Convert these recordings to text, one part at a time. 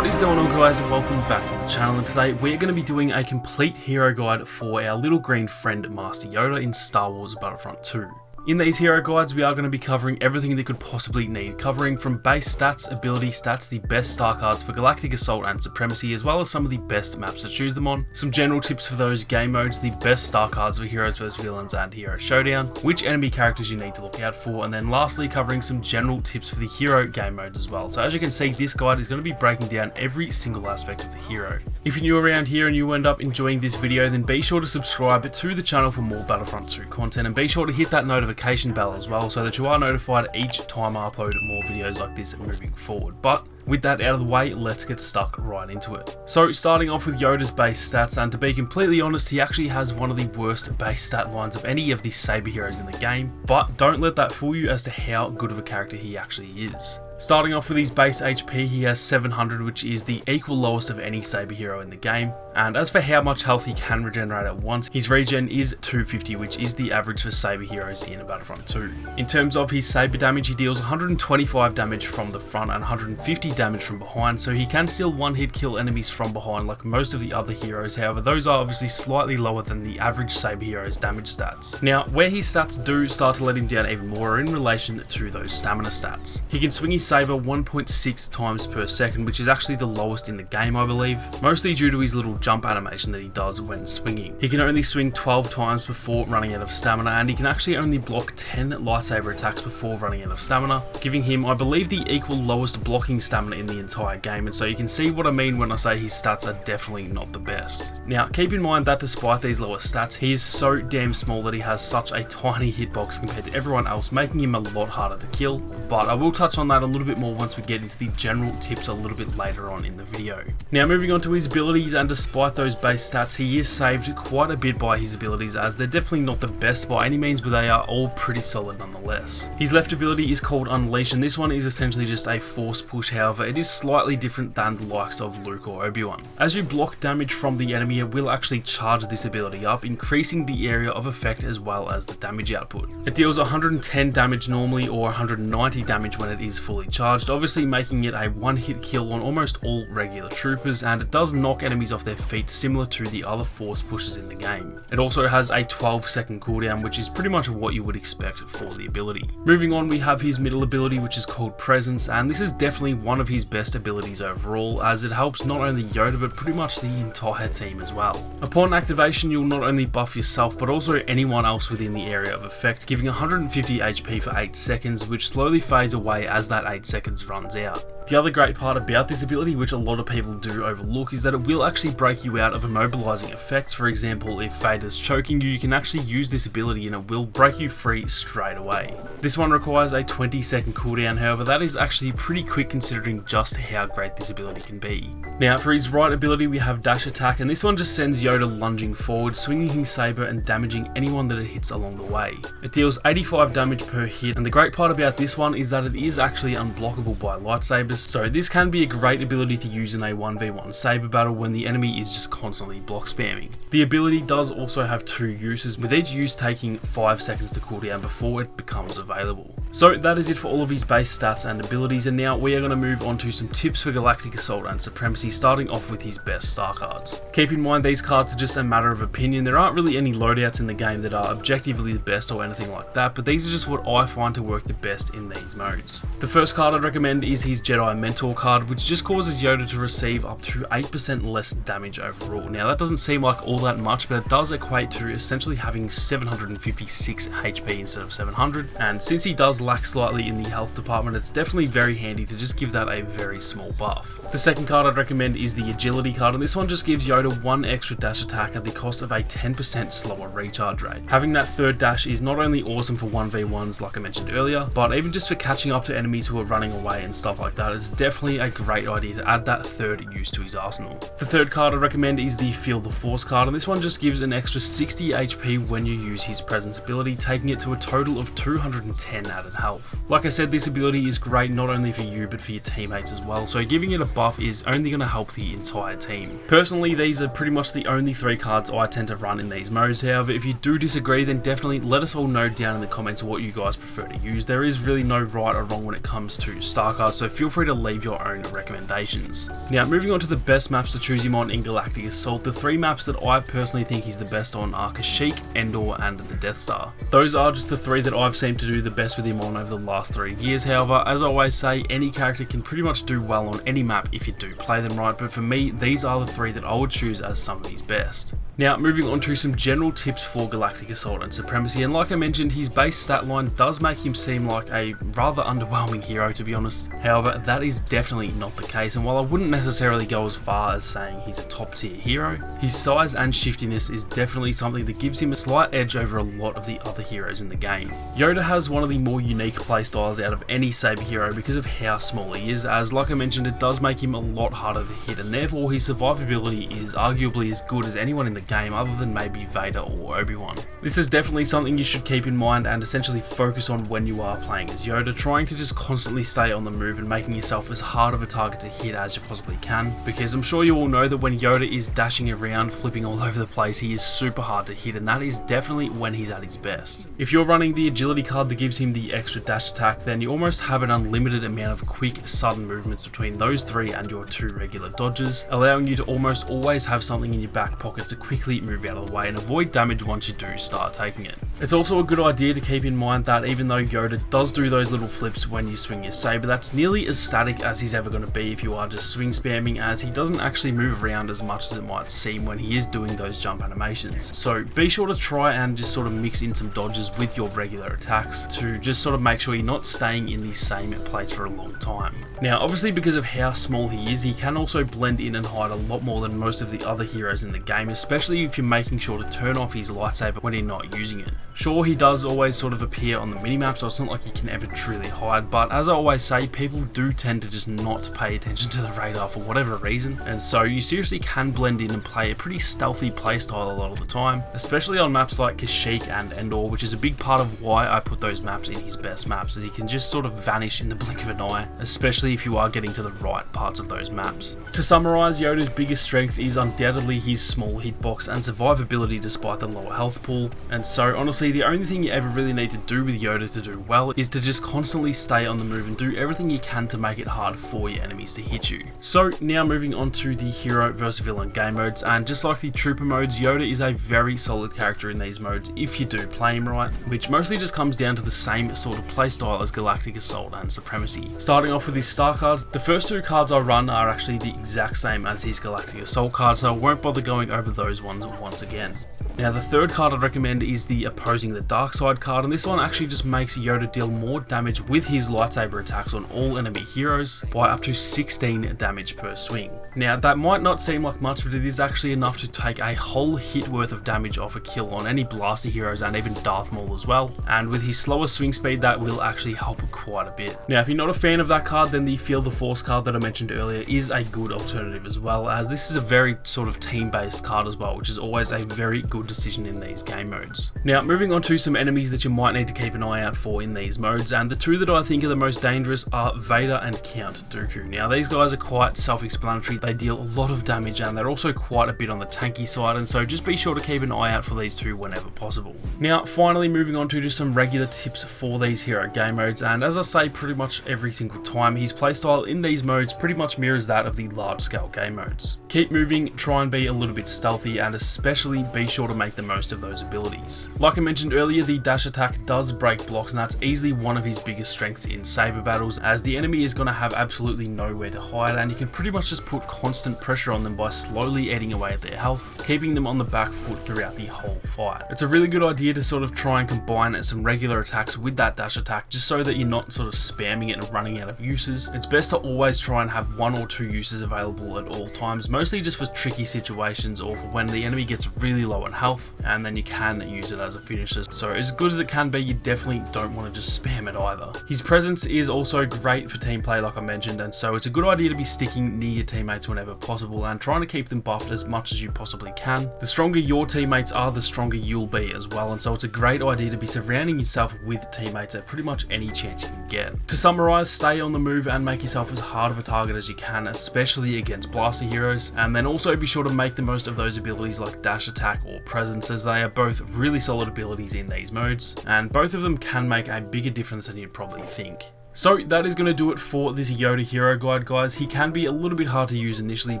What is going on, guys, and welcome back to the channel, and today we're going to be doing a complete hero guide for our little green friend Master Yoda in Star Wars Battlefront 2. In these hero guides, we are going to be covering everything they could possibly need, covering from base stats, ability stats, the best star cards for Galactic Assault and Supremacy, as well as some of the best maps to choose them on, some general tips for those game modes, the best star cards for Heroes vs Villains and Hero Showdown, which enemy characters you need to look out for, and then lastly covering some general tips for the hero game modes as well. So as you can see, this guide is going to be breaking down every single aspect of the hero. If you're new around here and you end up enjoying this video, then be sure to subscribe to the channel for more Battlefront 2 content, and be sure to hit that notification bell as well so that you are notified each time I upload more videos like this moving forward. But with that out of the way, let's get stuck right into it. So starting off with Yoda's base stats, and to be completely honest, he actually has one of the worst base stat lines of any of the Saber heroes in the game, but don't let that fool you as to how good of a character he actually is. Starting off with his base HP, he has 700, which is the equal lowest of any Saber hero in the game. And as for how much health he can regenerate at once, his regen is 250, which is the average for Saber heroes in Battlefront 2. In terms of his Saber damage, he deals 125 damage from the front and 150 damage from behind, so he can still one-hit kill enemies from behind like most of the other heroes. However, those are obviously slightly lower than the average Saber hero's damage stats. Now, where his stats do start to let him down even more are in relation to those stamina stats. He can swing his Saber 1.6 times per second, which is actually the lowest in the game, I believe, mostly due to his little jump animation that he does when swinging. He can only swing 12 times before running out of stamina, and he can actually only block 10 lightsaber attacks before running out of stamina, giving him, I believe, the equal lowest blocking stamina in the entire game, and so you can see what I mean when I say his stats are definitely not the best. Now, keep in mind that despite these lower stats, he is so damn small that he has such a tiny hitbox compared to everyone else, making him a lot harder to kill, but I will touch on that a little bit more once we get into the general tips a little bit later on in the video. Now, moving on to his abilities, and despite those base stats, he is saved quite a bit by his abilities, as they're definitely not the best by any means, but they are all pretty solid nonetheless. His left ability is called Unleash, and this one is essentially just a force push. However, it is slightly different than the likes of Luke or Obi-Wan. As you block damage from the enemy, it will actually charge this ability up, increasing the area of effect as well as the damage output. It deals 110 damage normally or 190 damage when it is fully charged, obviously making it a one-hit kill on almost all regular troopers, and it does knock enemies off their feet similar to the other force pushes in the game. It also has a 12-second cooldown, which is pretty much what you would expect for the ability. Moving on, we have his middle ability, which is called Presence, and this is definitely one of his best abilities overall, as it helps not only Yoda but pretty much the entire team as well. Upon activation, you'll not only buff yourself but also anyone else within the area of effect, giving 150 HP for 8 seconds, which slowly fades away as that 8 seconds runs out. The other great part about this ability, which a lot of people do overlook, is that it will actually break you out of immobilizing effects. For example, if Vader's choking you, you can actually use this ability and it will break you free straight away. This one requires a 20-second cooldown, however that is actually pretty quick considering just how great this ability can be. Now, for his right ability, we have Dash Attack, and this one just sends Yoda lunging forward, swinging his saber and damaging anyone that it hits along the way. It deals 85 damage per hit, and the great part about this one is that it is actually unblockable by lightsabers, so this can be a great ability to use in a 1v1 saber battle when the enemy is just constantly block spamming. The ability does also have 2 uses, with each use taking 5 seconds to cool down before it becomes available. So that is it for all of his base stats and abilities, and now we are going to move on to some tips for Galactic Assault and Supremacy, starting off with his best star cards. Keep in mind these cards are just a matter of opinion. There aren't really any loadouts in the game that are objectively the best or anything like that, but these are just what I find to work the best in these modes. The first card I'd recommend is his Jedi Mentor card, which just causes Yoda to receive up to 8% less damage overall. Now that doesn't seem like all that much, but it does equate to essentially having 756 HP instead of 700, and since he does lack slightly in the health department, it's definitely very handy to just give that a very small buff. The second card I'd recommend is the Agility card, and this one just gives Yoda 1 extra dash attack at the cost of a 10% slower recharge rate. Having that third dash is not only awesome for 1v1s like I mentioned earlier, but even just for catching up to enemies who are running away and stuff like that, it's definitely a great idea to add that third use to his arsenal. The third card I recommend is the Feel the Force card, and this one just gives an extra 60 HP when you use his Presence ability, taking it to a total of 210 at a unlimited health. Like I said, this ability is great not only for you but for your teammates as well, so giving it a buff is only going to help the entire team. Personally, these are pretty much the only 3 cards I tend to run in these modes. However, if you do disagree, then definitely let us all know down in the comments what you guys prefer to use. There is really no right or wrong when it comes to star cards, so feel free to leave your own recommendations. Now, moving on to the best maps to choose him on in Galactic Assault, the 3 maps that I personally think he's the best on are Kashyyyk, Endor, and the Death Star. Those are just the 3 that I've seemed to do the best with him on over the last 3 years. However, as I always say, any character can pretty much do well on any map if you do play them right, but for me, these are the 3 that I would choose as some of his best. Now, moving on to some general tips for Galactic Assault and Supremacy, and like I mentioned, his base stat line does make him seem like a rather underwhelming hero, to be honest. However, that is definitely not the case, and while I wouldn't necessarily go as far as saying he's a top tier hero, his size and shiftiness is definitely something that gives him a slight edge over a lot of the other heroes in the game. YODA has one of the more unique playstyles out of any Saber hero because of how small he is, as like I mentioned, it does make him a lot harder to hit, and therefore his survivability is arguably as good as anyone in the game other than maybe Vader or Obi-Wan. This is definitely something you should keep in mind and essentially focus on when you are playing as YODA, trying to just constantly stay on the move and making yourself as hard of a target to hit as you possibly can, because I'm sure you all know that when YODA is dashing around, flipping all over the place, he is super hard to hit, and that is definitely when he's at his best. If you're running the agility card that gives him the extra dash attack, then you almost have an unlimited amount of quick, sudden movements between those 3 and your 2 regular dodges, allowing you to almost always have something in your back pocket to quickly move out of the way and avoid damage once you do start taking it. It's also a good idea to keep in mind that even though YODA does do those little flips when you swing your saber, that's nearly as static as he's ever going to be if you are just swing spamming, as he doesn't actually move around as much as it might seem when he is doing those jump animations. So be sure to try and just sort of mix in some dodges with your regular attacks to just sort of make sure you're not staying in the same place for a long time. Now, obviously because of how small he is, he can also blend in and hide a lot more than most of the other heroes in the game, especially if you're making sure to turn off his lightsaber when you're not using it. Sure, he does always sort of appear on the minimap, so it's not like you can ever truly hide, but as I always say, people do tend to just not pay attention to the radar for whatever reason, and so you seriously can blend in and play a pretty stealthy playstyle a lot of the time, especially on maps like Kashyyyk and Endor, which is a big part of why I put those maps in his best maps, as he can just sort of vanish in the blink of an eye, especially if you are getting to the right parts of those maps. To summarise, YODA's biggest strength is undoubtedly his small hitbox and survivability despite the lower health pool, and so honestly the only thing you ever really need to do with YODA to do well is to just constantly stay on the move and do everything you can to make it hard for your enemies to hit you. So now moving on to the hero versus villain game modes, and just like the trooper modes, YODA is a very solid character in these modes if you do play him right, which mostly just comes down to the same sort of playstyle as Galactic Assault and Supremacy. Starting off with his star cards, the first 2 cards I run are actually the exact same as his Galactic Assault card, so I won't bother going over those ones once again. Now, the third card I'd recommend is the Opposing the Dark Side card, and this one actually just makes YODA deal more damage with his lightsaber attacks on all enemy heroes by up to 16 damage per swing. Now, that might not seem like much, but it is actually enough to take a whole hit worth of damage off a kill on any blaster heroes and even Darth Maul as well, and with his slower swing speed that will actually help quite a bit. Now, if you're not a fan of that card, then the Feel the Force card that I mentioned earlier is a good alternative as well, as this is a very sort of team-based card as well, which is always a very good decision in these game modes. Now, moving on to some enemies that you might need to keep an eye out for in these modes, and the 2 that I think are the most dangerous are Vader and Count Dooku. Now, these guys are quite self-explanatory. They deal a lot of damage and they're also quite a bit on the tanky side, and so just be sure to keep an eye out for these 2 whenever possible. Now, finally moving on to just some regular tips for these hero game modes, and as I say pretty much every single time, his playstyle in these modes pretty much mirrors that of the large-scale game modes. Keep moving, try and be a little bit stealthy, and especially be sure to make the most of those abilities. Like I mentioned earlier, the dash attack does break blocks, and that's easily one of his biggest strengths in saber battles, as the enemy is going to have absolutely nowhere to hide, and you can pretty much just put constant pressure on them by slowly eating away at their health, keeping them on the back foot throughout the whole fight. It's a really good idea to sort of try and combine some regular attacks with that dash attack, just so that you're not sort of spamming it and running out of uses. It's best to always try and have 1 or 2 uses available at all times, mostly just for tricky situations or for when the enemy gets really low on health, and then you can use it as a finisher. So as good as it can be, you definitely don't want to just spam it either. His presence is also great for team play like I mentioned, and so it's a good idea to be sticking near your teammates whenever possible and trying to keep them buffed as much as you possibly can. The stronger your teammates are, the stronger you'll be as well, and so it's a great idea to be surrounding yourself with teammates at pretty much any chance you can get. To summarize, stay on the move and make yourself as hard of a target as you can, especially against blaster heroes, and then also be sure to make the most of those abilities like dash attack or presence, as they are both really solid abilities in these modes, and both of them can make a bigger difference than you'd probably think. So that is going to do it for this YODA hero guide, guys. He can be a little bit hard to use initially,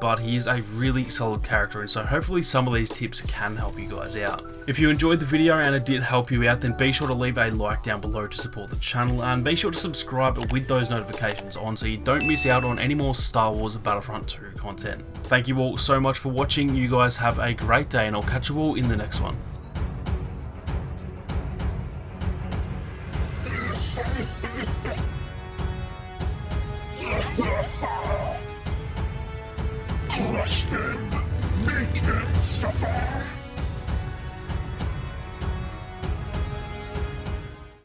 but he is a really solid character, and so hopefully some of these tips can help you guys out. If you enjoyed the video and it did help you out, then be sure to leave a like down below to support the channel, and be sure to subscribe with those notifications on so you don't miss out on any more Star Wars Battlefront 2 content. Thank you all so much for watching. You guys have a great day, and I'll catch you all in the next one. Crush them!